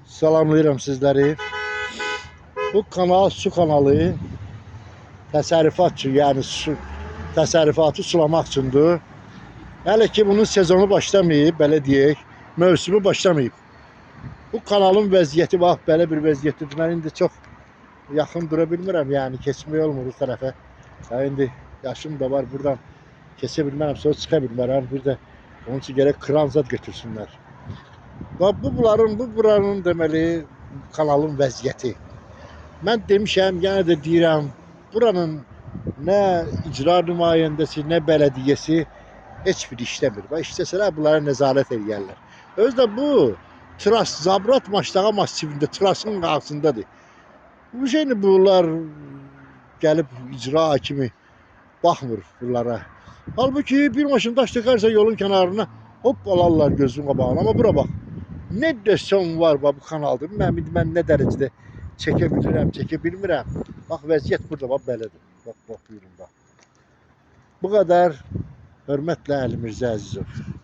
Salamlayıram sizləri. Bu kanal su kanalı. Təsərrüfat üçün, yəni təsərrüfatı sulamaq üçündür. Hələ ki bunun sezonu başlamayıb, belə deyək, mövsümü başlamayıb. Bu kanalın vəziyyəti bax belə bir vəziyyətdir. Mən indi çox yaxın dura bilmirəm, yəni keçmək olmur bu tərəfə. Yəni indi yaşım da var, buradan keçə bilmərəm, sonra çıxa bilmərəm. Bir də onun üçün gərək kran zad götürsünlər. Bax buranın deməli kanalın vəziyyəti. Mən demişəm, yenə də deyirəm, buranın nə icra nümayəndəsi, nə bələdiyyəsi heç bir işləmir. Və işləsələr bunlara nəzarət edərlər. Özü də bu Tras, Zabrat Maçdağa masivində, Trasın qarşısındadır. Bu şeyini bunlar gəlib icra kimi baxmır bunlara. Halbuki bir maşın daş tıkarsa yolun kenarına hop alarlar gözün qabağına. Amma bura bax, nə desəm var bu kanalda. Mən nə dərəcədə çəkə bilirəm, çəkə bilmirəm. Bax vəziyyət burada bax belədir. Bax buyurun bax. Bu qədər. Hörmətlə Əli Mirzə Əzizov.